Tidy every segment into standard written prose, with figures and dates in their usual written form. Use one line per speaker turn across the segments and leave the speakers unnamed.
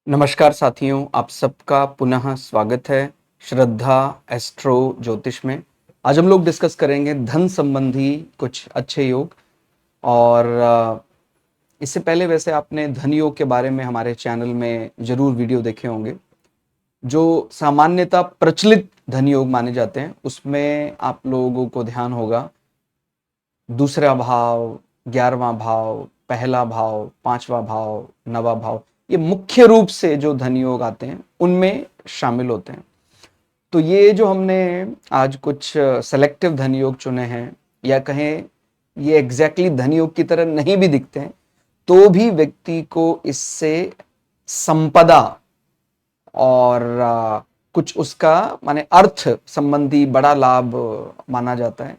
नमस्कार साथियों, आप सबका पुनः स्वागत है श्रद्धा एस्ट्रो ज्योतिष में। आज हम लोग डिस्कस करेंगे धन संबंधी कुछ अच्छे योग। और इससे पहले वैसे आपने धन योग के बारे में हमारे चैनल में जरूर वीडियो देखे होंगे। जो सामान्यतः प्रचलित धन योग माने जाते हैं उसमें आप लोगों को ध्यान होगा दूसरा भाव, 11वां भाव, पहला भाव, 5वां भाव, 9वां भाव, ये मुख्य रूप से जो धन योग आते हैं उनमें शामिल होते हैं। तो ये जो हमने आज कुछ सेलेक्टिव धन योग चुने हैं, या कहें ये एग्जैक्टली धन योग की तरह नहीं भी दिखते हैं, तो भी व्यक्ति को इससे संपदा और कुछ उसका माने अर्थ संबंधी बड़ा लाभ माना जाता है।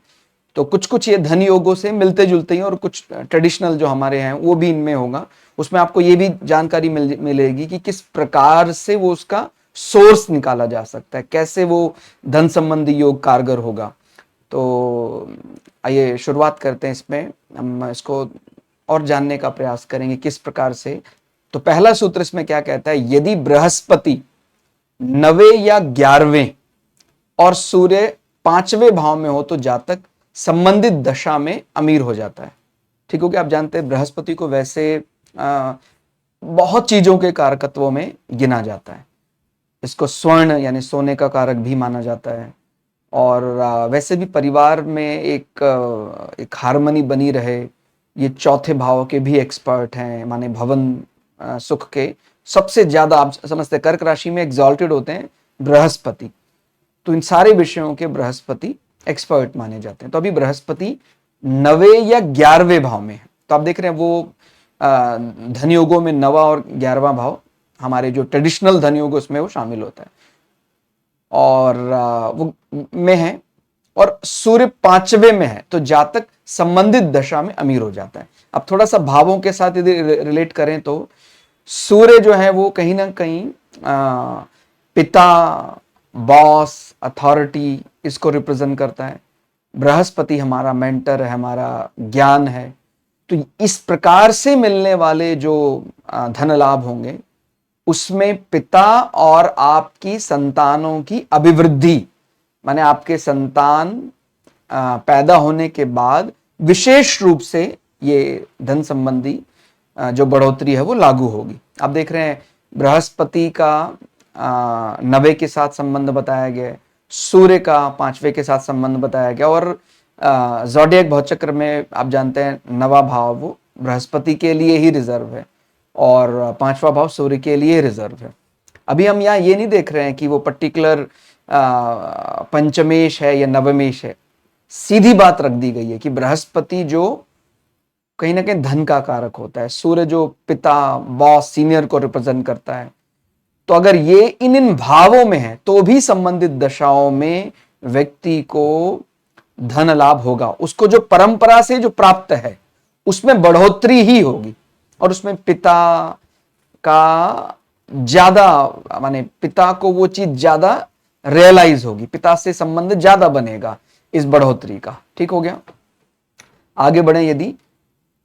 तो कुछ कुछ ये धन योगों से मिलते जुलते हैं और कुछ ट्रेडिशनल जो हमारे हैं वो भी इनमें होगा। उसमें आपको ये भी जानकारी मिलेगी कि किस प्रकार से वो उसका सोर्स निकाला जा सकता है, कैसे वो धन संबंधी योग कारगर होगा। तो आइए शुरुआत करते हैं। इसमें हम इसको और जानने का प्रयास करेंगे किस प्रकार से। तो पहला सूत्र इसमें क्या कहता है, यदि बृहस्पति 9वें या 11वें और सूर्य 5वें भाव में हो तो जातक संबंधित दशा में अमीर हो जाता है। ठीक हो गया। आप जानते हैं बृहस्पति को वैसे बहुत चीजों के कारकत्वों में गिना जाता है। इसको स्वर्ण यानी सोने का कारक भी माना जाता है। और वैसे भी परिवार में एक हार्मनी बनी रहे, ये चौथे भाव के भी एक्सपर्ट हैं। माने भवन सुख के सबसे ज्यादा आप समझते हैं कर्क राशि में एग्जॉल्टेड होते हैं बृहस्पति। तो इन सारे विषयों के बृहस्पति एक्सपर्ट माने जाते हैं। तो अभी बृहस्पति 9वें या 11वें भाव में है। तो आप देख रहे हैं वो धन योगों में 9वां और 11वां भाव हमारे जो ट्रेडिशनल धन योग उसमें वो शामिल होता है और वो में है। और सूर्य 5वें में है तो जातक संबंधित दशा में अमीर हो जाता है। अब थोड़ा सा भावों के साथ यदि रिलेट करें तो सूर्य जो है वो कहीं ना कहीं पिता, बॉस, अथॉरिटी इसको रिप्रेजेंट करता है। बृहस्पति हमारा मेंटर है, हमारा ज्ञान है। तो इस प्रकार से मिलने वाले जो धन लाभ होंगे उसमें पिता और आपकी संतानों की अभिवृद्धि, माने आपके संतान पैदा होने के बाद विशेष रूप से ये धन संबंधी जो बढ़ोतरी है वो लागू होगी। आप देख रहे हैं बृहस्पति का 9वें के साथ संबंध बताया गया, सूर्य का 5वें के साथ संबंध बताया गया। और ज़ोडिएक भौचक्र में आप जानते हैं 9वां भाव वो बृहस्पति के लिए ही रिजर्व है और 5वां भाव सूर्य के लिए रिजर्व है। अभी हम यहाँ ये नहीं देख रहे हैं कि वो पर्टिकुलर पंचमेश है या नवमेश है। सीधी बात रख दी गई है कि बृहस्पति जो कहीं ना कहीं धन का कारक होता है, सूर्य जो पिता, बॉस, सीनियर को रिप्रेजेंट करता है। तो अगर ये इन भावों में है तो भी संबंधित दशाओं में व्यक्ति को धन लाभ होगा। उसको जो परंपरा से जो प्राप्त है उसमें बढ़ोतरी ही होगी और उसमें पिता का ज्यादा माने पिता को वो चीज ज्यादा रियलाइज होगी, पिता से संबंध ज्यादा बनेगा इस बढ़ोतरी का। ठीक हो गया। आगे बढ़े। यदि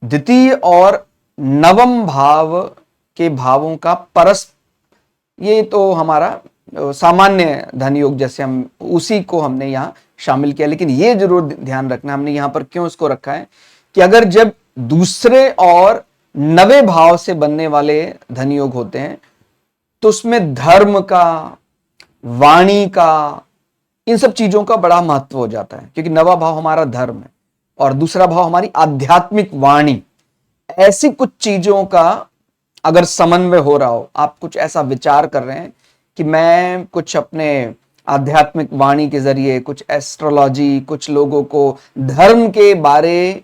द्वितीय और नवम भाव के भावों का परस्पर, ये तो हमारा सामान्य धन योग जैसे हम उसी को हमने यहां शामिल किया। लेकिन ये जरूर ध्यान रखना हमने यहां पर क्यों इसको रखा है कि अगर जब दूसरे और 9वें भाव से बनने वाले धन योग होते हैं तो उसमें धर्म का, वाणी का, इन सब चीजों का बड़ा महत्व हो जाता है। क्योंकि 9वां भाव हमारा धर्म है और दूसरा भाव हमारी आध्यात्मिक वाणी। ऐसी कुछ चीजों का अगर समन्वय हो रहा हो, आप कुछ ऐसा विचार कर रहे हैं कि मैं कुछ अपने आध्यात्मिक वाणी के जरिए, कुछ एस्ट्रोलॉजी, कुछ लोगों को धर्म के बारे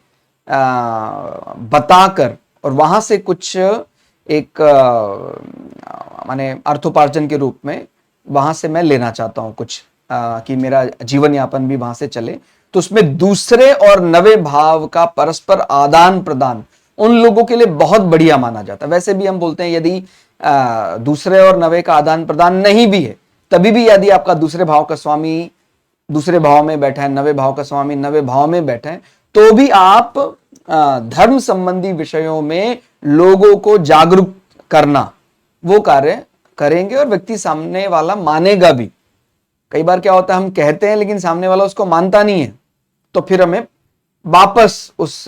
बताकर और वहां से कुछ एक माने अर्थोपार्जन के रूप में वहां से मैं लेना चाहता हूं कुछ कि मेरा जीवन यापन भी वहां से चले, तो उसमें दूसरे और 9वें भाव का परस्पर आदान प्रदान उन लोगों के लिए बहुत बढ़िया माना जाता है। वैसे भी हम बोलते हैं यदि दूसरे और 9वें का आदान प्रदान नहीं भी है तभी भी यदि आपका दूसरे भाव का स्वामी दूसरे भाव में बैठा है, 9वें भाव का स्वामी 9वें भाव में बैठा है, तो भी आप धर्म संबंधी विषयों में लोगों को जागरूक करना वो कार्य करेंगे और व्यक्ति सामने वाला मानेगा भी। कई बार क्या होता है, हम कहते हैं लेकिन सामने वाला उसको मानता नहीं है, तो फिर हमें वापस उस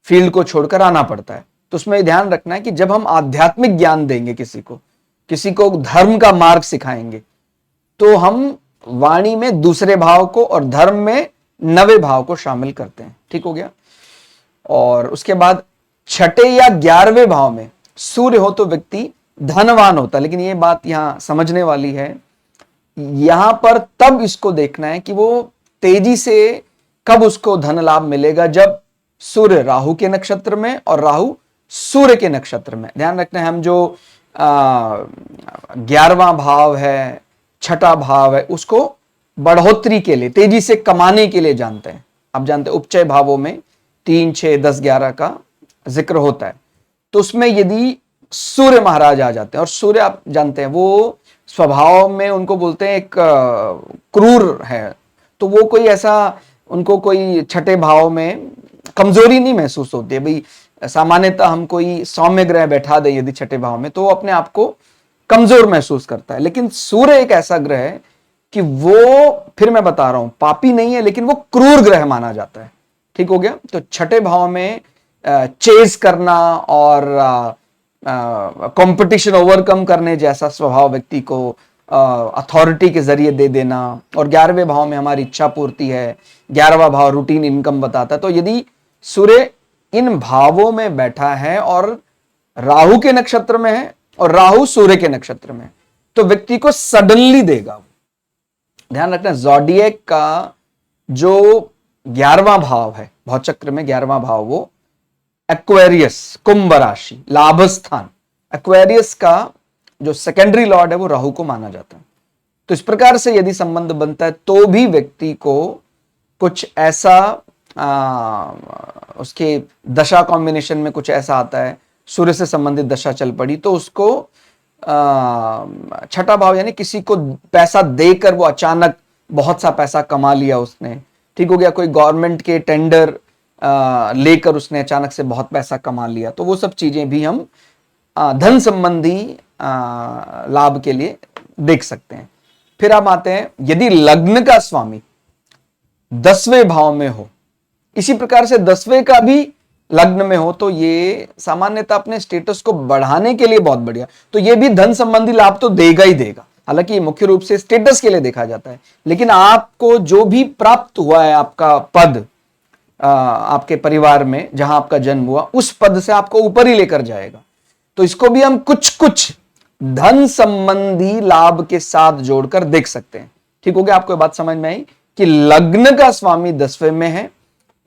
फील्ड को छोड़कर आना पड़ता है। तो उसमें ध्यान रखना है कि जब हम आध्यात्मिक ज्ञान देंगे, किसी को धर्म का मार्ग सिखाएंगे, तो हम वाणी में दूसरे भाव को और धर्म में नवे भाव को शामिल करते हैं। ठीक हो गया। और उसके बाद छठे या 11वें भाव में सूर्य हो तो व्यक्ति धनवान होता है। लेकिन ये बात यहां समझने वाली है, यहां पर तब इसको देखना है कि वो तेजी से कब उसको धन लाभ मिलेगा, जब सूर्य राहु के नक्षत्र में और राहु सूर्य के नक्षत्र में। ध्यान रखना है, हम जो 11वां भाव है, छठा भाव है, उसको बढ़ोतरी के लिए, तेजी से कमाने के लिए जानते हैं। आप जानते हैं उपचय भावों में 3, 6, 10, 11 का जिक्र होता है। तो उसमें यदि सूर्य महाराज आ जाते हैं, और सूर्य आप जानते हैं वो स्वभाव में उनको बोलते हैं एक क्रूर है, तो वो कोई ऐसा, उनको कोई छठे भाव में कमजोरी नहीं महसूस होती है। भाई सामान्यतः हम कोई सौम्य ग्रह बैठा दें यदि छठे भाव में, तो वो अपने आप को कमजोर महसूस करता है। लेकिन सूर्य एक ऐसा ग्रह है कि वो, फिर मैं बता रहा हूं, पापी नहीं है, लेकिन वो क्रूर ग्रह माना जाता है। ठीक हो गया। तो छठे भाव में चेज करना और कंपटीशन ओवरकम करने जैसा स्वभाव व्यक्ति को अथॉरिटी के जरिए दे देना, और 11वें भाव में हमारी इच्छा पूर्ति है। 11वां भाव रूटीन इनकम बताता है। तो यदि सूर्य इन भावों में बैठा है और राहु के नक्षत्र में है और राहु सूर्य के नक्षत्र में, तो व्यक्ति को सडनली देगा। ध्यान रखना, ज़ोडिएक का जो 11वां भाव है, भौचक्र में 11वां भाव, वो एक्वेरियस, कुंभ राशि, लाभ स्थान। एक्वेरियस का जो सेकेंडरी लॉर्ड है वो राहु को माना जाता है। तो इस प्रकार से यदि संबंध बनता है तो भी व्यक्ति को कुछ ऐसा उसके दशा कॉम्बिनेशन में कुछ ऐसा आता है, सूर्य से संबंधित दशा चल पड़ी, तो उसको छठा भाव यानी किसी को पैसा देकर वो अचानक बहुत सा पैसा कमा लिया उसने। ठीक हो गया। कोई गवर्नमेंट के टेंडर लेकर उसने अचानक से बहुत पैसा कमा लिया, तो वो सब चीजें भी हम धन संबंधी लाभ के लिए देख सकते हैं। फिर आप आते हैं, यदि लग्न का स्वामी 10वें भाव में हो, इसी प्रकार से 10वें का भी लग्न में हो, तो ये सामान्यतः अपने स्टेटस को बढ़ाने के लिए बहुत बढ़िया, तो ये भी धन संबंधी लाभ तो देगा ही देगा। हालांकि ये मुख्य रूप से स्टेटस के लिए देखा जाता है, लेकिन आपको जो भी प्राप्त हुआ है, आपका पद आपके परिवार में जहां आपका जन्म हुआ, उस पद से आपको ऊपर ही लेकर जाएगा। तो इसको भी हम कुछ कुछ धन संबंधी लाभ के साथ जोड़कर देख सकते हैं। ठीक हो गया। आपको बात समझ में आई कि लग्न का स्वामी 10वें में है,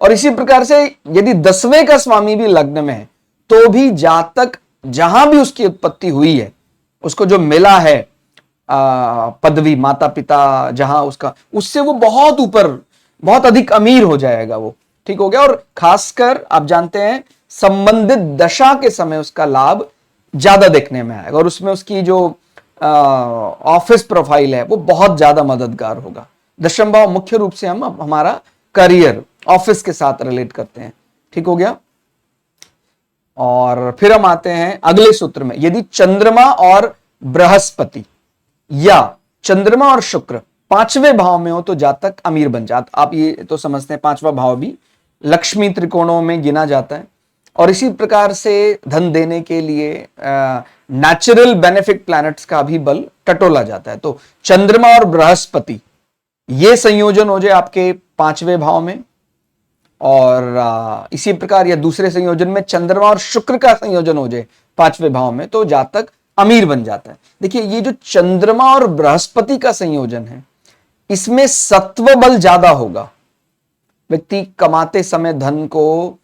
और इसी प्रकार से यदि 10वें का स्वामी भी लग्न में है, तो भी जातक जहां भी उसकी उत्पत्ति हुई है, उसको जो मिला है पदवी, माता पिता जहां उसका, उससे वो बहुत ऊपर, बहुत अधिक अमीर हो जाएगा वो। ठीक हो गया। और खासकर आप जानते हैं संबंधित दशा के समय उसका लाभ ज्यादा देखने में आएगा, और उसमें उसकी जो ऑफिस प्रोफाइल है वो बहुत ज्यादा मददगार होगा। दशम भाव मुख्य रूप से हम हमारा करियर, ऑफिस के साथ रिलेट करते हैं। ठीक हो गया। और फिर हम आते हैं अगले सूत्र में, यदि चंद्रमा और बृहस्पति या चंद्रमा और शुक्र 5वें भाव में हो तो जातक अमीर बन जाता। आप ये तो समझते हैं 5वां भाव भी लक्ष्मी त्रिकोणों में गिना जाता है, और इसी प्रकार से धन देने के लिए नेचुरल बेनिफिट प्लैनेट्स का भी बल टटोला जाता है। तो चंद्रमा और बृहस्पति ये संयोजन हो जाए आपके 5वें भाव में, और इसी प्रकार या दूसरे संयोजन में चंद्रमा और शुक्र का संयोजन हो जाए 5वें भाव में, तो जातक अमीर बन जाता है। देखिए, ये जो चंद्रमा और बृहस्पति का संयोजन है, इसमें सत्व बल ज्यादा होगा। व्यक्ति कमाते समय धन को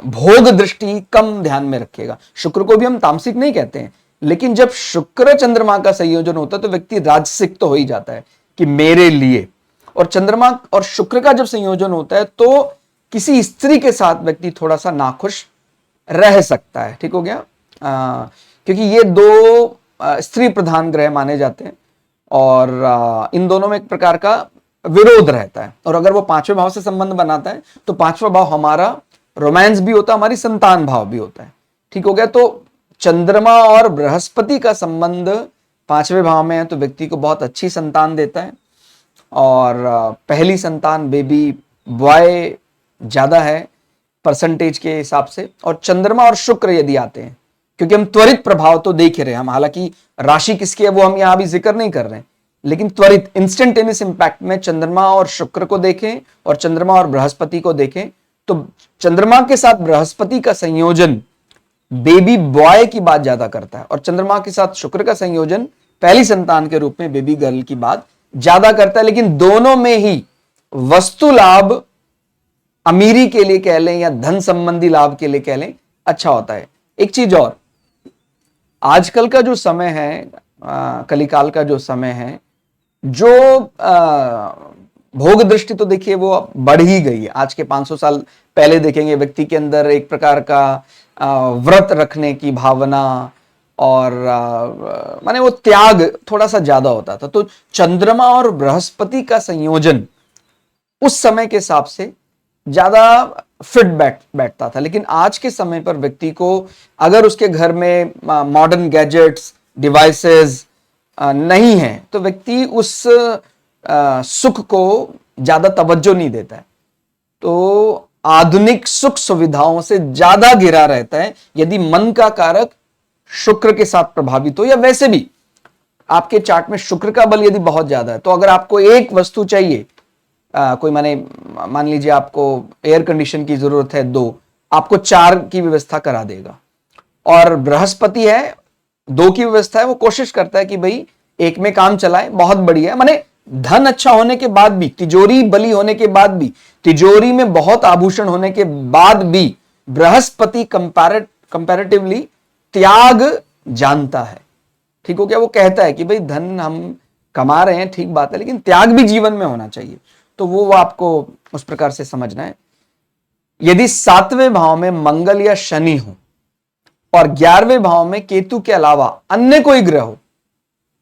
भोग दृष्टि कम ध्यान में रखेगा। शुक्र को भी हम तामसिक नहीं कहते हैं, लेकिन जब शुक्र चंद्रमा का संयोजन होता है तो व्यक्ति राजसिक तो हो ही जाता है कि मेरे लिए। और चंद्रमा और शुक्र का जब संयोजन होता है तो किसी स्त्री के साथ व्यक्ति थोड़ा सा नाखुश रह सकता है। ठीक हो गया। क्योंकि ये दो स्त्री प्रधान ग्रह माने जाते हैं, और इन दोनों में एक प्रकार का विरोध रहता है। और अगर वो 5वें भाव से संबंध बनाता है तो 5वां भाव हमारा रोमांस भी होता है, हमारी संतान भाव भी होता है। ठीक हो गया। तो चंद्रमा और बृहस्पति का संबंध 5वें भाव में है तो व्यक्ति को बहुत अच्छी संतान देता है, और पहली संतान बेबी बॉय ज्यादा है परसेंटेज के हिसाब से। और चंद्रमा और शुक्र यदि आते हैं, क्योंकि हम त्वरित प्रभाव तो देख रहे हैं, हम हालांकि राशि किसकी है वो हम यहां भी जिक्र नहीं कर रहे हैं, लेकिन त्वरित इंस्टेंटेनियस इंपैक्ट में चंद्रमा और शुक्र को देखें और चंद्रमा और बृहस्पति को देखें, तो चंद्रमा के साथ बृहस्पति का संयोजन बेबी बॉय की बात ज्यादा करता है, और चंद्रमा के साथ शुक्र का संयोजन पहली संतान के रूप में बेबी गर्ल की बात ज्यादा करता है। लेकिन दोनों में ही वस्तु लाभ, अमीरी के लिए कह लें या धन संबंधी लाभ के लिए कह लें, अच्छा होता है। एक चीज और, आजकल का जो समय है, कलिकाल का जो समय है, जो भोग दृष्टि तो देखिए वो बढ़ ही गई है। आज के 500 साल पहले देखेंगे व्यक्ति के अंदर एक प्रकार का व्रत रखने की भावना और माने वो त्याग थोड़ा सा ज्यादा होता था। तो चंद्रमा और बृहस्पति का संयोजन उस समय के हिसाब से ज्यादा फिट बैठता था। लेकिन आज के समय पर व्यक्ति को अगर उसके घर में मॉडर्न गैजेट्स, डिवाइसेस नहीं है तो व्यक्ति उस सुख को ज्यादा तवज्जो नहीं देता है, तो आधुनिक सुख सुविधाओं से ज्यादा घिरा रहता है। यदि मन का कारक शुक्र के साथ प्रभावित हो, या वैसे भी आपके चार्ट में शुक्र का बल यदि बहुत ज्यादा है, तो अगर आपको एक वस्तु चाहिए, कोई मान लीजिए आपको एयर कंडीशन की जरूरत है 2, आपको 4 की व्यवस्था करा देगा। और बृहस्पति है 2 की व्यवस्था है, वो कोशिश करता है कि भाई एक में काम चलाए, बहुत बढ़िया है। माने धन अच्छा होने के बाद भी, तिजोरी बली होने के बाद भी, तिजोरी में बहुत आभूषण होने के बाद भी बृहस्पति कंपैरेटिवली त्याग जानता है। ठीक हो गया? वो कहता है कि भाई धन हम कमा रहे हैं, ठीक बात है, लेकिन त्याग भी जीवन में होना चाहिए। तो वो आपको उस प्रकार से समझना है। यदि 7वें भाव में मंगल या शनि हो और 11वें भाव में केतु के अलावा अन्य कोई ग्रह हो,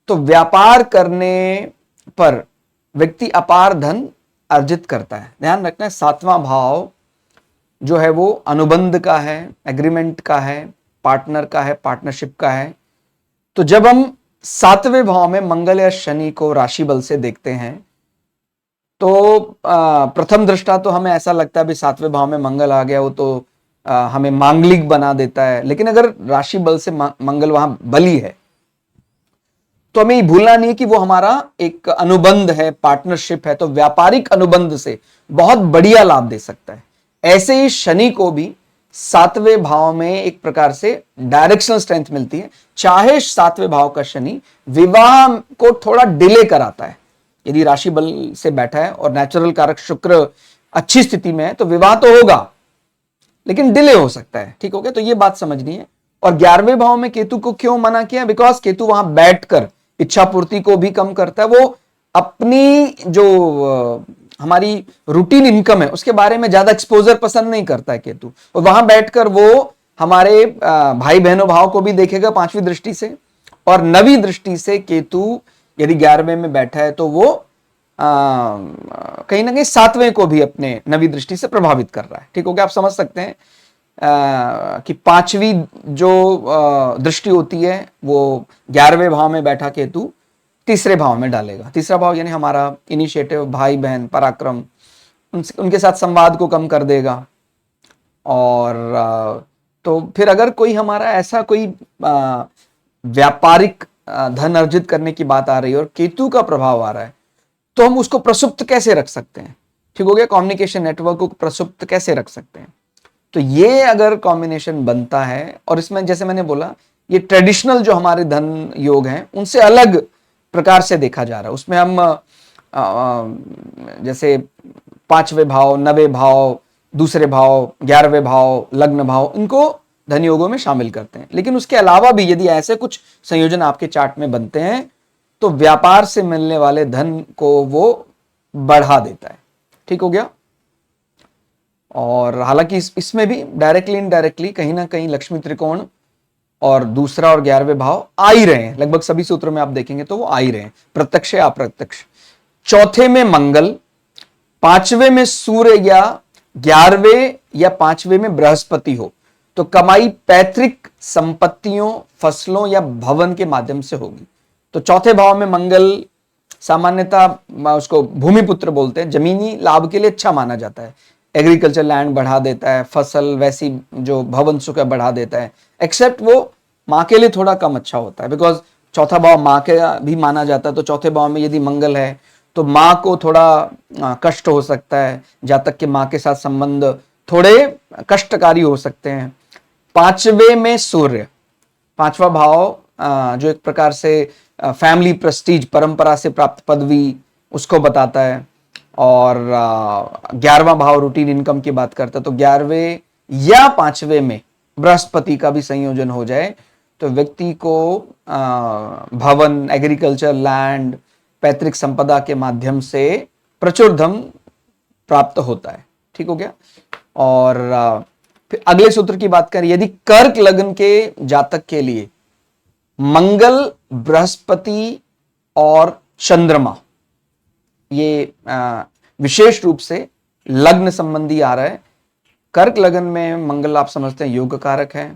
तो व्यापार करने पर व्यक्ति अपार धन अर्जित करता है। ध्यान रखना है, 7वां भाव जो है वो अनुबंध का है, एग्रीमेंट का है, पार्टनर का है, पार्टनरशिप का है। तो जब हम 7वें भाव में मंगल या शनि को राशि बल से देखते हैं, तो प्रथम दृष्टा तो हमें ऐसा लगता है भी 7वें भाव में मंगल आ गया, वो तो हमें मांगलिक बना देता है। लेकिन अगर राशि बल से मंगल वहां बली है, तो हमें भूलना नहीं है कि वो हमारा एक अनुबंध है, पार्टनरशिप है, तो व्यापारिक अनुबंध से बहुत बढ़िया लाभ दे सकता है। ऐसे ही शनि को भी 7वें भाव में एक प्रकार से डायरेक्शनल स्ट्रेंथ मिलती है। चाहे 7वें भाव का शनि विवाह को थोड़ा डिले कराता है, यदि राशि बल से बैठा है और नेचुरल कारक शुक्र अच्छी स्थिति में है तो विवाह तो होगा, लेकिन डिले हो सकता है। ठीक हो गया? तो ये बात समझनी है। और 11वें भाव में केतु को क्यों मना किया? बिकॉज केतु वहां बैठकर इच्छा पूर्ति को भी कम करता है। वो अपनी जो हमारी रूटीन इनकम है उसके बारे में ज्यादा एक्सपोजर पसंद नहीं करता है केतु, और वहां बैठकर वो हमारे भाई बहनों भाव को भी देखेगा 5वीं दृष्टि से, और 9वीं दृष्टि से केतु यदि 11वें में बैठा है तो वो कहीं ना कहीं 7वें को भी अपने 9वीं दृष्टि से प्रभावित कर रहा है। ठीक हो गया? आप समझ सकते हैं कि 5वीं जो दृष्टि होती है वो 11वें भाव में बैठा केतु 3रे भाव में डालेगा। 3रा भाव यानी हमारा इनिशिएटिव, भाई बहन, पराक्रम, उनके साथ संवाद को कम कर देगा। और तो फिर अगर कोई हमारा ऐसा कोई व्यापारिक धन अर्जित करने की बात आ रही है और केतु का प्रभाव आ रहा है, तो हम उसको प्रसुप्त कैसे रख सकते हैं? ठीक हो गया? कम्युनिकेशन नेटवर्क को प्रसुप्त कैसे रख सकते हैं? तो ये अगर कॉम्बिनेशन बनता है, और इसमें जैसे मैंने बोला ये ट्रेडिशनल जो हमारे धन योग हैं उनसे अलग प्रकार से देखा जा रहा है। उसमें हम जैसे 5वें भाव, 9वें भाव, 2रे भाव, 11वें भाव, लग्न भाव, इनको धन योगों में शामिल करते हैं। लेकिन उसके अलावा भी यदि ऐसे कुछ संयोजन आपके चार्ट में बनते हैं तो व्यापार से मिलने वाले धन को वो बढ़ा देता है। ठीक हो गया? और हालांकि इसमें भी डायरेक्टली इनडायरेक्टली कहीं ना कहीं लक्ष्मी त्रिकोण और 2रा और 11वें भाव आ ही रहे हैं। लगभग सभी सूत्रों में आप देखेंगे तो वो आ ही रहे हैं, प्रत्यक्ष या अप्रत्यक्ष। 4थे में मंगल, 5वें में सूर्य या 11वें या 5वें में बृहस्पति हो तो कमाई पैतृक संपत्तियों, फसलों या भवन के माध्यम से होगी। तो चौथे भाव में मंगल सामान्यतः उसको भूमिपुत्र बोलते हैं, जमीनी लाभ के लिए अच्छा माना जाता है। एग्रीकल्चर लैंड बढ़ा देता है, फसल वैसी जो भवन सुख बढ़ा देता है, एक्सेप्ट वो माँ के लिए थोड़ा कम अच्छा होता है, बिकॉज चौथा भाव माँ के भी माना जाता है। तो चौथे भाव में यदि मंगल है तो माँ को थोड़ा कष्ट हो सकता है, जातक के माँ के साथ संबंध थोड़े कष्टकारी हो सकते हैं। पांचवे में सूर्य, पांचवा भाव जो एक प्रकार से फैमिली प्रेस्टीज, परंपरा से प्राप्त पदवी, उसको बताता है। और 11वां भाव रूटीन इनकम की बात करता है। तो 11वें या 5वें में बृहस्पति का भी संयोजन हो जाए तो व्यक्ति को भवन, एग्रीकल्चर लैंड, पैतृक संपदा के माध्यम से प्रचुर धन प्राप्त होता है। ठीक हो गया। और फिर अगले सूत्र की बात करें, यदि कर्क लग्न के जातक के लिए मंगल, बृहस्पति और चंद्रमा, ये विशेष रूप से लग्न संबंधी आ रहा है। कर्क लग्न में मंगल आप समझते हैं योग कारक है,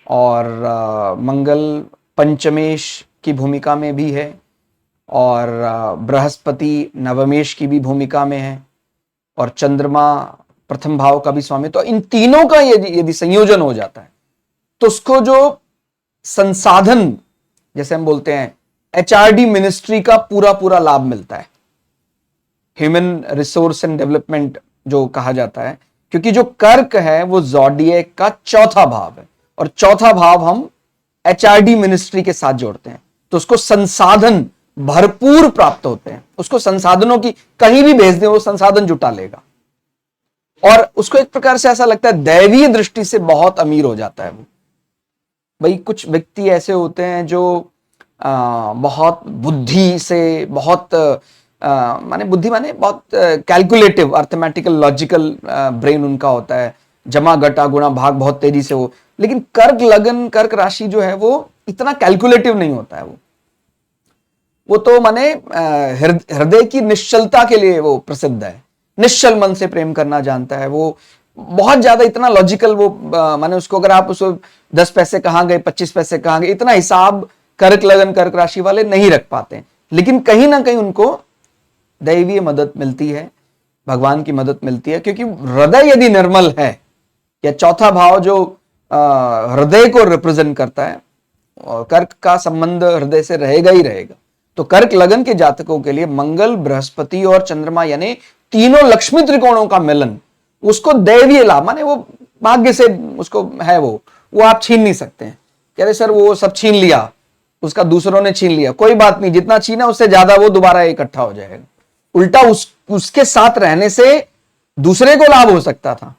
और मंगल पंचमेश की भूमिका में भी है, और बृहस्पति नवमेश की भी भूमिका में है, और चंद्रमा प्रथम भाव का भी स्वामी। तो इन तीनों का यदि संयोजन हो जाता है तो उसको जो संसाधन, जैसे हम बोलते हैं एचआरडी मिनिस्ट्री का पूरा पूरा लाभ मिलता है, ह्यूमन रिसोर्स एंड डेवलपमेंट जो कहा जाता है। क्योंकि जो कर्क है वो ज़ोडिएक का चौथा भाव है, और चौथा भाव हम एचआरडी मिनिस्ट्री के साथ जोड़ते हैं, तो उसको संसाधन भरपूर प्राप्त होते हैं। उसको संसाधनों की कहीं भी भेज दें वो संसाधन जुटा लेगा, और उसको एक प्रकार से ऐसा लगता है दैवीय दृष्टि से बहुत अमीर हो जाता है वो। भाई कुछ व्यक्ति ऐसे होते हैं जो बहुत बुद्धि से, बहुत माने बुद्धि माने बहुत कैलकुलेटिव, अर्थमेटिकल, लॉजिकल ब्रेन उनका होता है, जमा घटा गुणा भाग बहुत तेजी से वो। लेकिन कर्क लगन, कर्क राशि जो है वो इतना कैलकुलेटिव नहीं होता है। वो तो माने हृदय की निश्चलता के लिए वो प्रसिद्ध है, निश्चल मन से प्रेम करना जानता है वो, बहुत ज्यादा इतना लॉजिकल वो माने उसको अगर आप उसको 10 पैसे कहाँ गए, 25 पैसे कहाँ गए, इतना हिसाब कर्क लगन, कर्क राशि वाले नहीं रख पाते। लेकिन कहीं ना कहीं उनको दैवीय मदद मिलती है, भगवान की मदद मिलती है, क्योंकि हृदय यदि निर्मल है, या चौथा भाव जो हृदय को रिप्रेजेंट करता है, और कर्क का संबंध हृदय से रहेगा ही रहेगा। तो कर्क लगन के जातकों के लिए मंगल, बृहस्पति और चंद्रमा यानी तीनों लक्ष्मी त्रिकोणों का मिलन, उसको दैवीय लाभ, माने वो भाग्य से उसको है, वो आप छीन नहीं सकते हैं। कह रहे सर वो सब छीन लिया, उसका दूसरों ने छीन लिया, कोई बात नहीं, जितना छीना उससे ज्यादा वो दोबारा इकट्ठा हो जाएगा। उल्टा उसके साथ रहने से दूसरे को लाभ हो सकता था।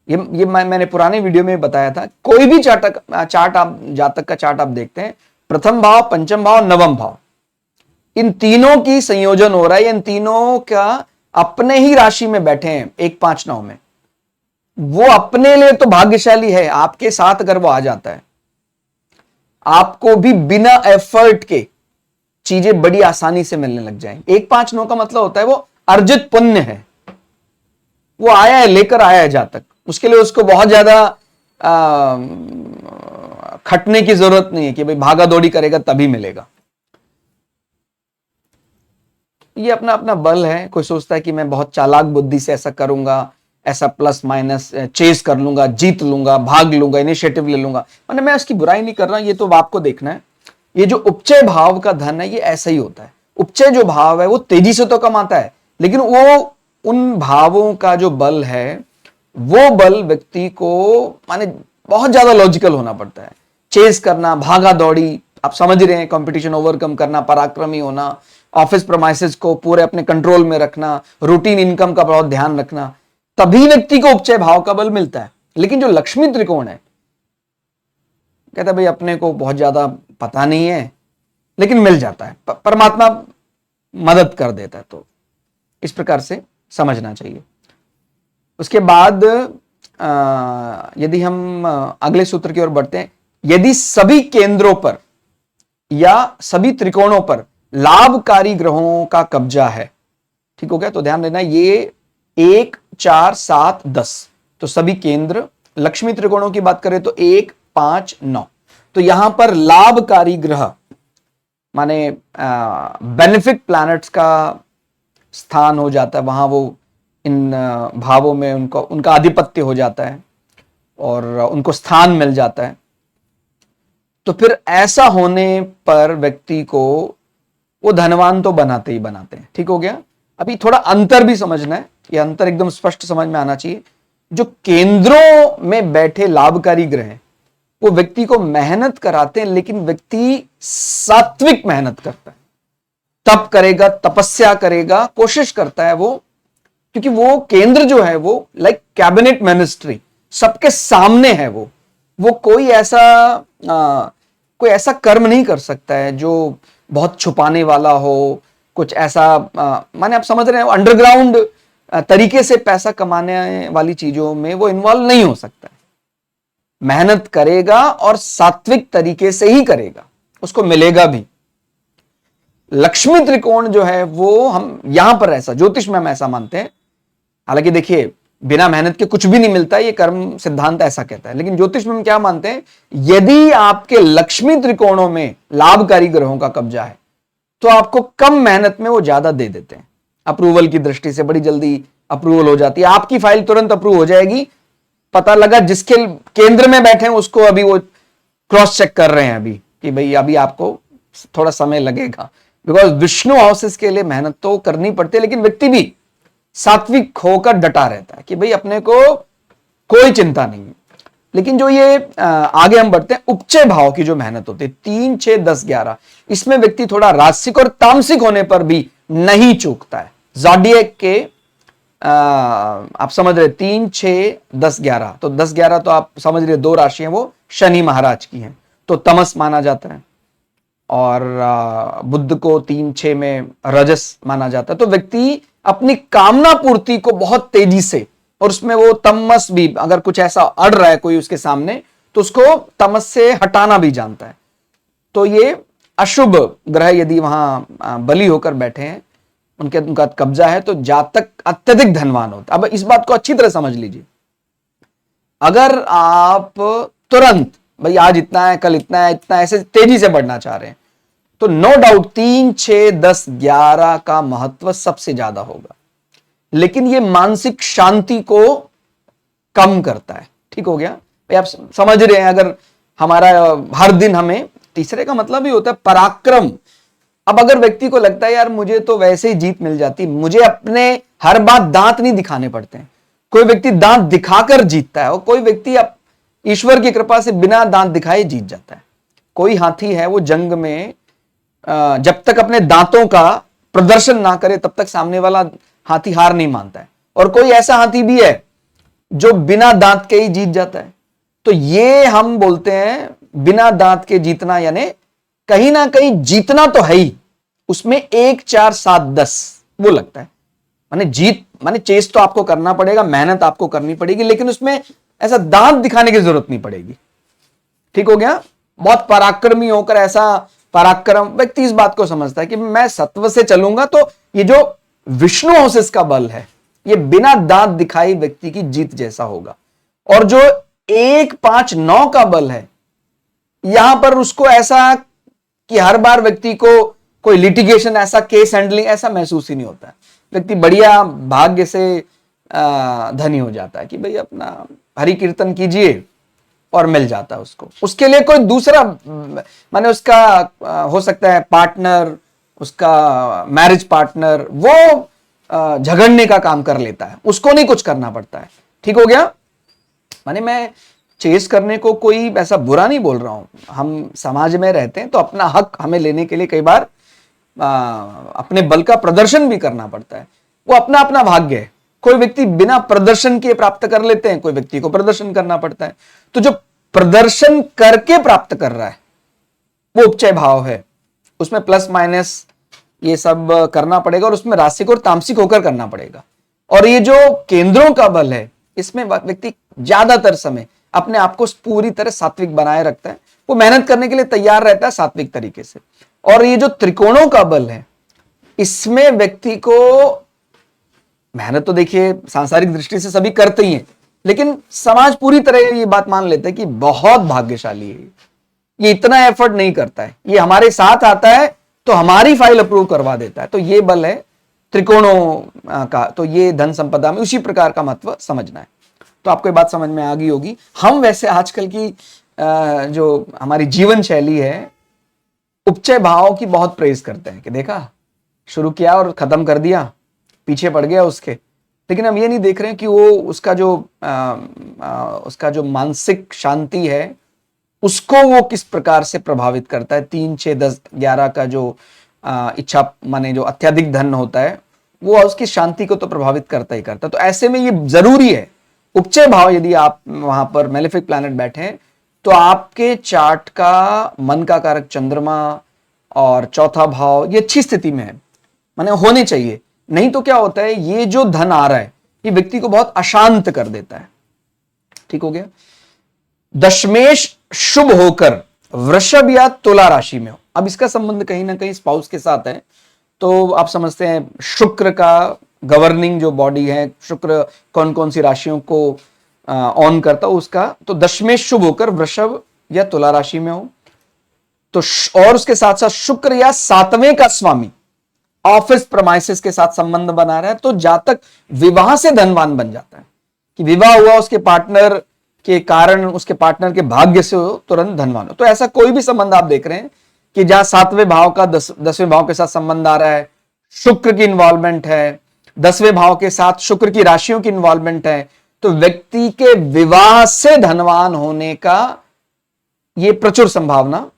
ये मैंने पुराने वीडियो में बताया था। कोई भी चार्ट आप जातक का चार्ट आप देखते हैं, प्रथम भाव, पंचम भाव, नवम भाव, इन तीनों की संयोजन हो रहा है, इन तीनों का अपने ही राशि में बैठे हैं 1, 5, 9 में, वो अपने लिए तो भाग्यशाली है। आपके साथ अगर वो आ जाता है, आपको भी बिना एफर्ट के चीजें बड़ी आसानी से मिलने लग जाएंगी। 1, 5, 9 का मतलब होता है वो अर्जित पुण्य है, वो आया है, लेकर आया है जातक, उसके लिए उसको बहुत ज्यादा खटने की जरूरत नहीं है कि भाई भागा दौड़ी करेगा तभी मिलेगा। ये अपना अपना बल है। कोई सोचता है कि मैं बहुत चालाक बुद्धि से ऐसा करूंगा, ऐसा प्लस माइनस चेस कर लूंगा, जीत लूंगा, भाग लूंगा, इनिशिएटिव ले लूंगा। मैंने मैं इसकी बुराई नहीं कर रहा, ये तो आपको देखना है। ये जो उपचय भाव का धन है ये ऐसा ही होता है। उपचय जो भाव है वो तेजी से तो कमाता है, लेकिन वो उन भावों का जो बल है वो बल व्यक्ति को माने बहुत ज्यादा लॉजिकल होना पड़ता है। चेस करना, भागा दौड़ी, आप समझ रहे हैं, कंपटीशन ओवरकम करना, पराक्रमी होना, ऑफिस प्रेमाइसेस को पूरे अपने कंट्रोल में रखना, रूटीन इनकम का बहुत ध्यान रखना, तभी व्यक्ति को उपचय भाव का बल मिलता है। लेकिन जो लक्ष्मी त्रिकोण है, कहता है भाई अपने को बहुत ज्यादा पता नहीं है लेकिन मिल जाता है, परमात्मा मदद कर देता है। तो इस प्रकार से समझना चाहिए। उसके बाद यदि हम अगले सूत्र की ओर बढ़ते हैं, यदि सभी केंद्रों पर या सभी त्रिकोणों पर लाभकारी ग्रहों का कब्जा है, ठीक हो गया, तो ध्यान देना ये 1, 4, 7, 10, तो सभी केंद्र लक्ष्मी त्रिकोणों की बात करें तो 1, 5, 9, तो यहां पर लाभकारी ग्रह माने बेनिफिक प्लैनेट्स का स्थान हो जाता है, वहां वो इन भावों में उनका आधिपत्य हो जाता है और उनको स्थान मिल जाता है। तो फिर ऐसा होने पर व्यक्ति को वो धनवान तो बनाते ही बनाते हैं। ठीक हो गया। अभी थोड़ा अंतर भी समझना है, ये अंतर एकदम स्पष्ट समझ में आना चाहिए। जो केंद्रों में बैठे लाभकारी ग्रह हैं वो व्यक्ति को मेहनत कराते हैं, लेकिन व्यक्ति सात्विक मेहनत करता है, तप करेगा, तपस्या करेगा, कोशिश करता है वो, क्योंकि वो केंद्र जो है वो लाइक कैबिनेट मिनिस्ट्री सबके सामने है। वो कोई ऐसा कर्म नहीं कर सकता है जो बहुत छुपाने वाला हो, कुछ ऐसा माने आप समझ रहे हैं, अंडरग्राउंड तरीके से पैसा कमाने वाली चीजों में वो इन्वॉल्व नहीं हो सकता है। मेहनत करेगा और सात्विक तरीके से ही करेगा, उसको मिलेगा भी। लक्ष्मी त्रिकोण जो है वो हम यहां पर ऐसा ज्योतिष में हम ऐसा मानते हैं, हालांकि देखिए बिना मेहनत के कुछ भी नहीं मिलता, ये कर्म सिद्धांत ऐसा कहता है, लेकिन ज्योतिष में हम क्या मानते हैं, यदि आपके लक्ष्मी त्रिकोणों में लाभकारी ग्रहों का कब्जा है तो आपको कम मेहनत में वो ज्यादा दे देते हैं। अप्रूवल की दृष्टि से बड़ी जल्दी अप्रूवल हो जाती है, आपकी फाइल तुरंत अप्रूव हो जाएगी। पता लगा जिसके केंद्र में बैठे हैं उसको अभी वो क्रॉस चेक कर रहे हैं अभी कि भाई अभी आपको थोड़ा समय लगेगा, बिकॉज विष्णु हाउसेस के लिए मेहनत तो करनी पड़ती है, लेकिन व्यक्ति भी सात्विक होकर डटा रहता है कि भाई अपने को कोई चिंता नहीं है। लेकिन जो ये आगे हम बढ़ते हैं, उपचय भाव की जो मेहनत होती है 3, 6, 10, 11, इसमें व्यक्ति थोड़ा राजसिक और तामसिक होने पर भी नहीं चूकता है। ज़ोडिएक के आप समझ रहे 3, 6, 10, 11, तो 10, 11 तो आप समझ रहे 2 राशियां वो शनि महाराज की हैं, तो तमस माना जाता है, और बुध को 3, 6 में रजस माना जाता है। तो व्यक्ति अपनी कामना पूर्ति को बहुत तेजी से, और उसमें वो तमस भी, अगर कुछ ऐसा अड़ रहा है कोई उसके सामने तो उसको तमस से हटाना भी जानता है। तो ये अशुभ ग्रह यदि वहां बली होकर बैठे हैं, उनका कब्जा है, तो जातक अत्यधिक धनवान होता है। अब इस बात को अच्छी तरह समझ लीजिए, अगर आप तुरंत भाई आज इतना है, कल इतना है, इतना ऐसे तेजी से बढ़ना चाह रहे हैं, तो नो डाउट 3, 6, 10, 11 का महत्व सबसे ज्यादा होगा, लेकिन ये मानसिक शांति को कम करता है। ठीक हो गया भाई, आप समझ रहे हैं। अगर हमारा हर दिन हमें, तीसरे का मतलब ही होता है पराक्रम। अब अगर व्यक्ति को लगता है यार मुझे तो वैसे ही जीत मिल जाती, मुझे अपने हर बात दांत नहीं दिखाने पड़ते हैं, कोई व्यक्ति दांत दिखाकर जीतता है और कोई व्यक्ति ईश्वर की कृपा से बिना दांत दिखाए जीत जाता है। कोई हाथी है वो जंग में जब तक अपने दांतों का प्रदर्शन ना करे तब तक सामने वाला हाथी हार नहीं मानता है, और कोई ऐसा हाथी भी है जो बिना दांत के ही जीत जाता है। तो ये हम बोलते हैं बिना दांत के जीतना, यानी कहीं ना कहीं जीतना तो है ही, उसमें 1, 4, 7, 10 वो लगता है। माने चेस तो आपको करना पड़ेगा, मेहनत आपको करनी पड़ेगी, लेकिन उसमें ऐसा दांत दिखाने की जरूरत नहीं पड़ेगी। ठीक हो गया। बहुत पराक्रमी होकर, ऐसा पराक्रम व्यक्ति इस बात को समझता है कि मैं सत्व से चलूंगा, तो ये जो विष्णु हाउसेस का बल है ये बिना दांत दिखाई व्यक्ति की जीत जैसा होगा। और जो 1, 5, 9 का बल है, यहां पर उसको ऐसा कि हर बार व्यक्ति को कोई लिटिगेशन, ऐसा केस हैंडलिंग ऐसा महसूस ही नहीं होता है। व्यक्ति बढ़िया भाग्य से धनी हो जाता है कि भाई अपना हरि कीर्तन कीजिए और मिल जाता है उसको। उसके लिए कोई दूसरा माने उसका हो सकता है पार्टनर, उसका मैरिज पार्टनर, वो झगड़ने का काम कर लेता है, उसको नहीं कुछ करना पड़ता है। ठीक हो गया। माने मैं चेस करने को कोई ऐसा बुरा नहीं बोल रहा हूं, हम समाज में रहते हैं तो अपना हक हमें लेने के लिए कई बार अपने बल का प्रदर्शन भी करना पड़ता है। वो अपना अपना भाग्य है। कोई व्यक्ति बिना प्रदर्शन के प्राप्त कर लेते हैं, कोई व्यक्ति को प्रदर्शन करना पड़ता है। तो जो प्रदर्शन करके प्राप्त कर रहा है वो उपचय भाव है, उसमें प्लस माइनस ये सब करना पड़ेगा, और उसमें रासिक और तामसिक होकर करना पड़ेगा। और ये जो केंद्रों का बल है, इसमें व्यक्ति ज्यादातर समय अपने आप को पूरी तरह सात्विक बनाए रखता है, वो मेहनत करने के लिए तैयार रहता है सात्विक तरीके से। और ये जो त्रिकोणों का बल है, इसमें व्यक्ति को मेहनत तो देखिए सांसारिक दृष्टि से सभी करते ही हैं, लेकिन समाज पूरी तरह ये बात मान लेता है कि बहुत भाग्यशाली है, ये इतना एफर्ट नहीं करता है, ये हमारे साथ आता है तो हमारी फाइल अप्रूव करवा देता है। तो ये बल है त्रिकोणों का। तो ये धन संपदा में उसी प्रकार का महत्व समझना है। तो आपको ये बात समझ में आ गई होगी। हम वैसे आजकल की जो हमारी जीवन शैली है, उपचय भाव की बहुत प्रेज करते हैं कि देखा, शुरू किया और खत्म कर दिया, पीछे पड़ गया उसके। लेकिन हम ये नहीं देख रहे हैं कि वो उसका जो मानसिक शांति है उसको वो किस प्रकार से प्रभावित करता है। 3, 6, 10, 11 का जो इच्छा माने जो अत्यधिक धन होता है वो उसकी शांति को तो प्रभावित करता ही करता है। तो ऐसे में ये जरूरी है, उपचय भाव यदि आप वहां पर मेलेफिक प्लैनेट बैठे हैं तो आपके चार्ट का मन का कारक चंद्रमा और चौथा भाव ये अच्छी स्थिति में है, माने होने चाहिए। नहीं तो क्या होता है, ये जो धन आ रहा है ये व्यक्ति को बहुत अशांत कर देता है। ठीक हो गया। दशमेश शुभ होकर वृषभ या तुला राशि में हो। अब इसका संबंध कहीं ना कहीं स्पाउस के साथ है। तो आप समझते हैं शुक्र का गवर्निंग जो बॉडी है, शुक्र कौन कौन सी राशियों को ऑन करता हो उसका। तो दशमेश शुभ होकर वृषभ या तुला राशि में हो तो और उसके साथ साथ शुक्र या 7वें का स्वामी ऑफिस प्रमाइसिस के साथ संबंध बना रहा है तो जातक विवाह से धनवान बन जाता है कि विवाह हुआ उसके पार्टनर के कारण, उसके पार्टनर के भाग्य से हो तुरंत धनवान हो। तो ऐसा कोई भी संबंध आप देख रहे हैं कि जहां 7वें भाव का 10वें भाव के साथ संबंध आ रहा है, शुक्र की इन्वॉल्वमेंट है, 10वें भाव के साथ शुक्र की राशियों की इन्वॉल्वमेंट है, तो व्यक्ति के विवाह से धनवान होने का ये प्रचुर संभावना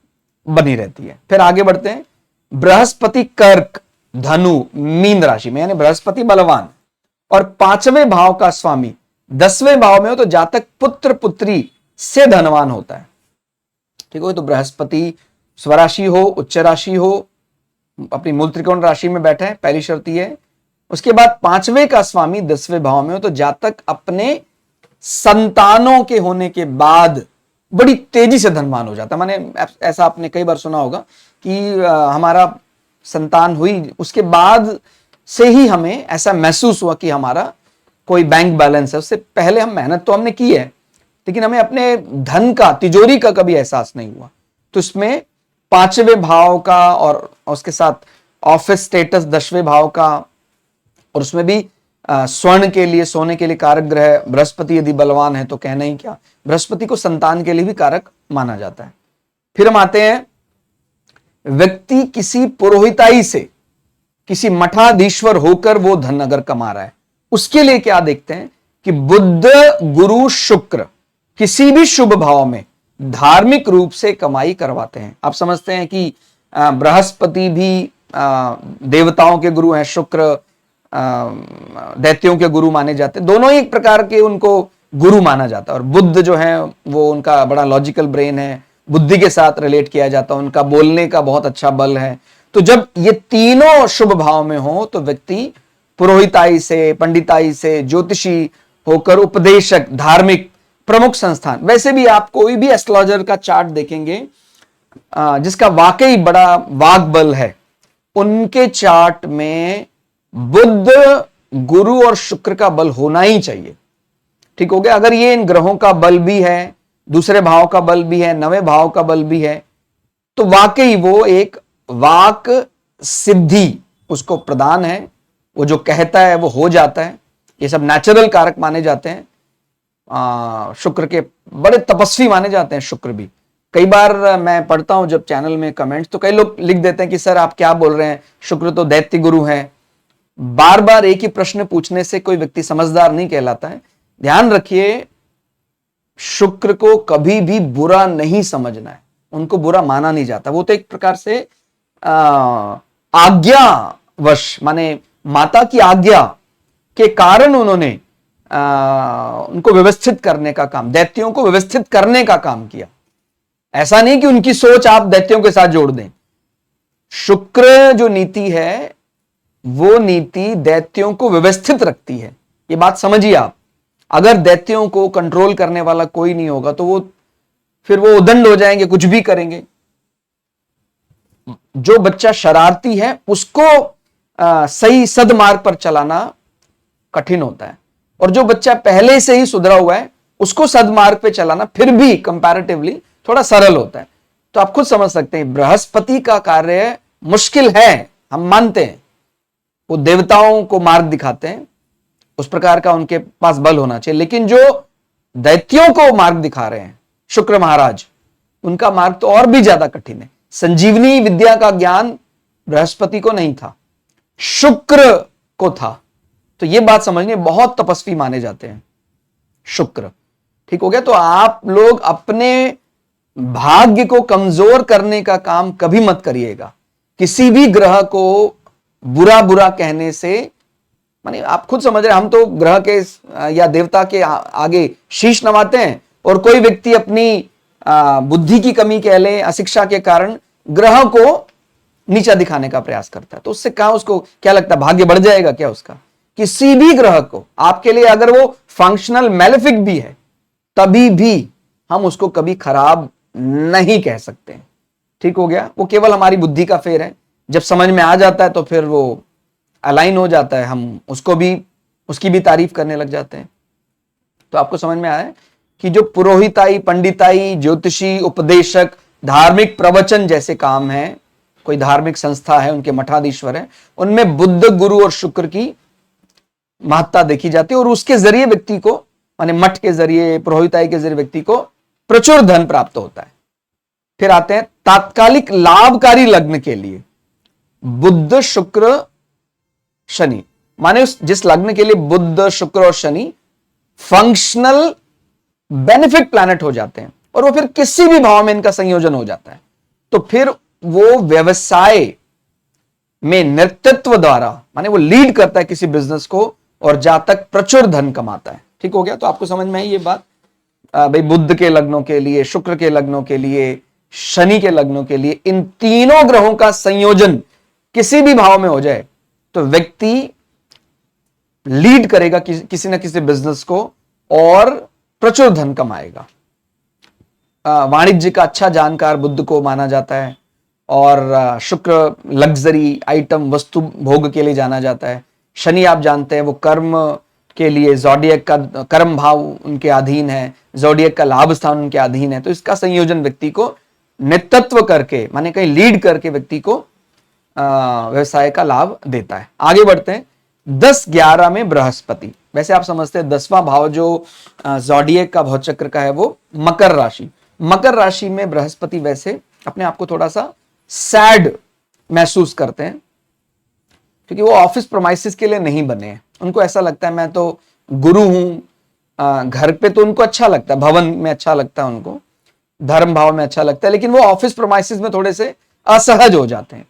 बनी रहती है। फिर आगे बढ़ते हैं। बृहस्पति कर्क धनु मीन राशि में, यानी बृहस्पति बलवान और 5वें भाव का स्वामी 10वें भाव में हो तो जातक पुत्र पुत्री से धनवान होता है। ठीक हो। तो बृहस्पति स्वराशि हो, उच्च राशि हो, अपनी मूल त्रिकोण राशि में बैठे हैं, पहली शर्त है। उसके बाद 5वें का स्वामी 10वें भाव में हो तो जातक अपने संतानों के होने के बाद बड़ी तेजी से धनवान हो जाता है। माने ऐसा आपने कई बार सुना होगा कि हमारा संतान हुई उसके बाद से ही हमें ऐसा महसूस हुआ कि हमारा कोई बैंक बैलेंस है। उससे पहले हम मेहनत तो हमने की है लेकिन हमें अपने धन का, तिजोरी का कभी एहसास नहीं हुआ। तो इसमें 5वें भाव का और उसके साथ ऑफिस स्टेटस 10वें भाव का, और उसमें भी स्वर्ण के लिए, सोने के लिए कारक ग्रह बृहस्पति यदि बलवान है तो कहना ही क्या, बृहस्पति को संतान के लिए भी कारक माना जाता है। फिर हम आते हैं, व्यक्ति किसी पुरोहिताई से, किसी मठाधीश्वर होकर वो धन अगर कमा रहा है, उसके लिए क्या देखते हैं कि बुध गुरु शुक्र किसी भी शुभ भाव में धार्मिक रूप से कमाई करवाते हैं। आप समझते हैं कि बृहस्पति भी देवताओं के गुरु हैं, शुक्र दैत्यों के गुरु माने जाते हैं। दोनों ही एक प्रकार के उनको गुरु माना जाता है। और बुद्ध जो है वो उनका बड़ा लॉजिकल ब्रेन है, बुद्धि के साथ रिलेट किया जाता है, उनका बोलने का बहुत अच्छा बल है। तो जब ये तीनों शुभ भाव में हो तो व्यक्ति पुरोहिताई से, पंडिताई से, ज्योतिषी होकर उपदेशक, धार्मिक प्रमुख संस्थान, वैसे भी आप कोई भी एस्ट्रोलॉजर का चार्ट देखेंगे जिसका वाकई बड़ा वाग बल है, उनके चार्ट में बुध, गुरु और शुक्र का बल होना ही चाहिए। ठीक हो गया। अगर ये इन ग्रहों का बल भी है, दूसरे भाव का बल भी है, 9वें भाव का बल भी है, तो वाकई वो एक वाक सिद्धि उसको प्रदान है। वो जो कहता है वो हो जाता है। ये सब नेचुरल कारक माने जाते हैं। शुक्र के बड़े तपस्वी माने जाते हैं शुक्र भी। कई बार मैं पढ़ता हूं जब चैनल में कमेंट्स, तो कई लोग लिख देते हैं कि सर आप क्या बोल रहे हैं, शुक्र तो दैत्य गुरु है। बार बार एक ही प्रश्न पूछने से कोई व्यक्ति समझदार नहीं कहलाता है। ध्यान रखिए, शुक्र को कभी भी बुरा नहीं समझना है, उनको बुरा माना नहीं जाता। वो तो एक प्रकार से आज्ञावश, माने माता की आज्ञा के कारण उन्होंने उनको व्यवस्थित करने का काम, दैत्यों को व्यवस्थित करने का काम किया। ऐसा नहीं कि उनकी सोच आप दैत्यों के साथ जोड़ दें। शुक्र जो नीति है वो नीति दैत्यों को व्यवस्थित रखती है। ये बात समझिए आप। अगर दैत्यों को कंट्रोल करने वाला कोई नहीं होगा तो फिर वो उदंड हो जाएंगे, कुछ भी करेंगे। जो बच्चा शरारती है उसको सही सदमार्ग पर चलाना कठिन होता है। और जो बच्चा पहले से ही सुधरा हुआ है उसको सदमार्ग पे चलाना फिर भी कंपैरेटिवली थोड़ा सरल होता है। तो आप खुद समझ सकते हैं बृहस्पति का कार्य मुश्किल है, हम मानते हैं। वो देवताओं को मार्ग दिखाते हैं, उस प्रकार का उनके पास बल होना चाहिए, लेकिन जो दैत्यों को मार्ग दिखा रहे हैं शुक्र महाराज, उनका मार्ग तो और भी ज्यादा कठिन है। संजीवनी विद्या का ज्ञान बृहस्पति को नहीं था, शुक्र को था। तो यह बात समझनी, बहुत तपस्वी माने जाते हैं शुक्र। ठीक हो गया। तो आप लोग अपने भाग्य को कमजोर करने का काम कभी मत करिएगा। किसी भी ग्रह को बुरा बुरा कहने से, माने आप खुद समझ रहे हैं, हम तो ग्रह के या देवता के आगे शीश नवाते हैं, और कोई व्यक्ति अपनी बुद्धि की कमी कह ले, अशिक्षा के कारण ग्रह को नीचा दिखाने का प्रयास करता है, तो उससे कहा, उसको क्या लगता है भाग्य बढ़ जाएगा क्या उसका? किसी भी ग्रह को आपके लिए अगर वो फंक्शनल मैलेफिक भी है, तभी भी हम उसको कभी खराब नहीं कह सकते। ठीक हो गया। वो केवल हमारी बुद्धि का फेर है, जब समझ में आ जाता है तो फिर वो अलाइन हो जाता है, हम उसको भी, उसकी भी तारीफ करने लग जाते हैं। तो आपको समझ में आया कि जो पुरोहिताई, पंडिताई, ज्योतिषी, उपदेशक, धार्मिक प्रवचन जैसे काम है, कोई धार्मिक संस्था है, उनके मठाधीश्वर है, उनमें बुध, गुरु और शुक्र की महत्ता देखी जाती है, और उसके जरिए व्यक्ति को, माने मठ के जरिए, पुरोहिताई के जरिए व्यक्ति को प्रचुर धन प्राप्त होता है। फिर आते हैं तात्कालिक लाभकारी लग्न के लिए बुध, शुक्र, शनि। माने जिस लग्न के लिए बुध, शुक्र और शनि फंक्शनल बेनिफिट प्लैनेट हो जाते हैं, और वो फिर किसी भी भाव में इनका संयोजन हो जाता है, तो फिर वो व्यवसाय में नेतृत्व द्वारा, माने वो लीड करता है किसी बिजनेस को, और जातक प्रचुर धन कमाता है। ठीक हो गया। तो आपको समझ में आई ये बात? भाई बुध के लग्नों के लिए, शुक्र के लग्नों के लिए, शनि के लग्नों के लिए, इन तीनों ग्रहों का संयोजन किसी भी भाव में हो जाए तो व्यक्ति लीड करेगा किसी ना किसी बिजनेस को, और प्रचुर धन कमाएगा। वाणिज्य का अच्छा जानकार बुध को माना जाता है, और शुक्र लग्जरी आइटम, वस्तु भोग के लिए जाना जाता है। शनि आप जानते हैं वो कर्म के लिए, जोडियक का कर्म भाव उनके अधीन है, जोडियक का लाभ स्थान उनके अधीन है। तो इसका संयोजन व्यक्ति को नेतृत्व करके, माने कहीं लीड करके व्यक्ति को व्यवसाय का लाभ देता है। आगे बढ़ते हैं। 10-11 में बृहस्पति। वैसे आप समझते हैं 10वां भाव जो जोडियक का भौचक्र का है वो मकर राशि। मकर राशि में बृहस्पति वैसे अपने आप को थोड़ा सा सैड महसूस करते हैं, क्योंकि वो ऑफिस प्रोमाइसिस के लिए नहीं बने हैं। उनको ऐसा लगता है मैं तो गुरु हूं, घर पे तो उनको अच्छा लगता है, भवन में अच्छा लगता है उनको, धर्म भाव में अच्छा लगता है, लेकिन वो ऑफिस प्रोमाइसिस में थोड़े से असहज हो जाते हैं।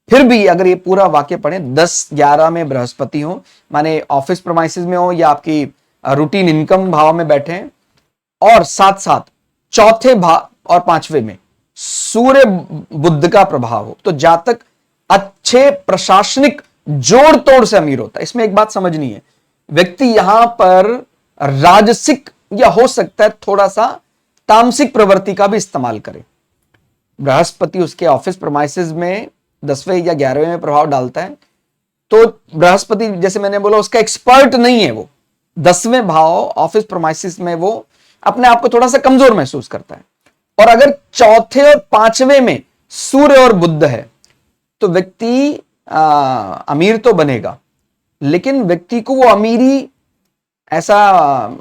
फिर भी अगर ये पूरा वाक्य पढ़ें, 10-11 में बृहस्पति हो, माने ऑफिस प्रोमाइसिस में हो या आपकी रूटीन इनकम भाव में बैठे हैं, और साथ साथ चौथे भाव और 5वें में सूर्य बुध का प्रभाव हो, तो जातक अच्छे प्रशासनिक जोड़ तोड़ से अमीर होता है। इसमें एक बात समझनी है, व्यक्ति यहां पर राजसिक या हो सकता है थोड़ा सा तामसिक प्रवृत्ति का भी इस्तेमाल करे। बृहस्पति उसके ऑफिस प्रोमाइसिस में 10वें या 11वें में प्रभाव डालता है, तो बृहस्पति जैसे मैंने बोला उसका एक्सपर्ट नहीं है। वो 10वें भाव ऑफिस प्रोमाइसिस में वो अपने आप को थोड़ा सा कमजोर महसूस करता है। और अगर चौथे और 5वें में सूर्य और बुध है तो व्यक्ति अमीर तो बनेगा, लेकिन व्यक्ति को वो अमीरी ऐसा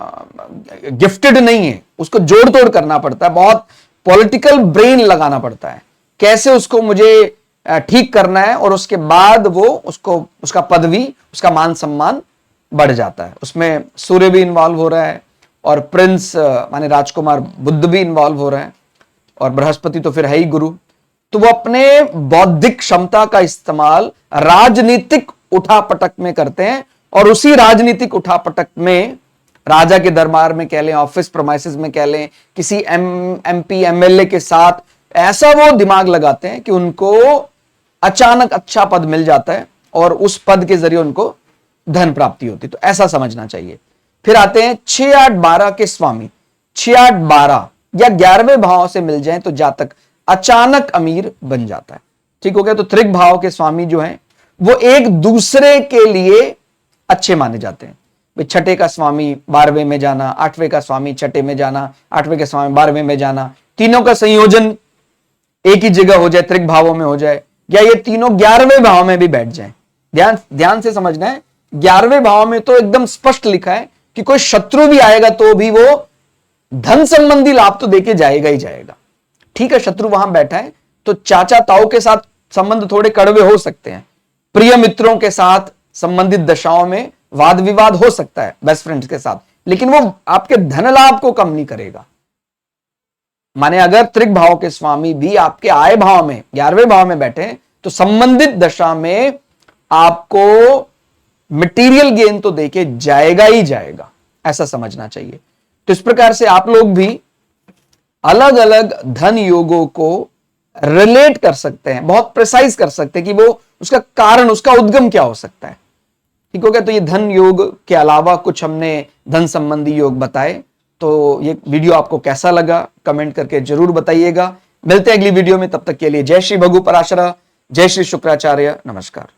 गिफ्टेड नहीं है, उसको जोड़ तोड़ करना पड़ता है, बहुत पॉलिटिकल ब्रेन लगाना पड़ता है, कैसे उसको मुझे ठीक करना है, और उसके बाद वो उसको उसका पदवी, उसका मान सम्मान बढ़ जाता है। उसमें सूर्य भी इन्वॉल्व हो रहा है, और प्रिंस माने राजकुमार बुध भी इन्वॉल्व हो रहा है, और बृहस्पति तो फिर है ही गुरु। तो वो अपने बौद्धिक क्षमता का इस्तेमाल राजनीतिक उठापटक में करते हैं, और उसी राजनीतिक उठापटक में राजा के दरबार में कह लें, ऑफिस प्रोमाइसिस में कह लें, किसी एमपी एमएलए के साथ ऐसा वो दिमाग लगाते हैं कि उनको अचानक अच्छा पद मिल जाता है, और उस पद के जरिए उनको धन प्राप्ति होती है। तो ऐसा समझना चाहिए। फिर आते हैं 6-8-12 के स्वामी। 6-8-12 या 11वें भाव से मिल जाए तो जातक अचानक अमीर बन जाता है। ठीक हो गया। तो त्रिक भाव के स्वामी जो हैं वो एक दूसरे के लिए अच्छे माने जाते हैं। छठे का स्वामी 12वें में जाना, 8वें का स्वामी छठे में जाना, 8वें का स्वामी 12वें में जाना, तीनों का संयोजन एक ही जगह हो जाए, त्रिक भावों में हो जाए, या ये तीनों 11वें भाव में भी बैठ जाए। ध्यान से समझना है, 11वें भाव में तो एकदम स्पष्ट लिखा है कि कोई शत्रु भी आएगा तो भी वो धन संबंधी लाभ तो देके जाएगा ही जाएगा। ठीक है, शत्रु वहां बैठा है तो चाचा ताऊ के साथ संबंध थोड़े कड़वे हो सकते हैं, प्रिय मित्रों के साथ संबंधित दशाओं में वाद विवाद हो सकता है, बेस्ट फ्रेंड्स के साथ, लेकिन वो आपके धन लाभ को कम नहीं करेगा। माने अगर त्रिक भाव के स्वामी भी आपके आय भाव में 11वें भाव में बैठे तो संबंधित दशा में आपको मटेरियल गेन तो देके जाएगा ही जाएगा, ऐसा समझना चाहिए। तो इस प्रकार से आप लोग भी अलग अलग धन योगों को रिलेट कर सकते हैं, बहुत प्रिसाइज कर सकते हैं कि वो उसका कारण, उसका उद्गम क्या हो सकता है। ठीक हो गया। तो ये धन योग के अलावा कुछ हमने धन संबंधी योग बताए। तो ये वीडियो आपको कैसा लगा कमेंट करके जरूर बताइएगा। मिलते हैं अगली वीडियो में, तब तक के लिए जय श्री भगु पराशरा, जय श्री शुक्राचार्य, नमस्कार।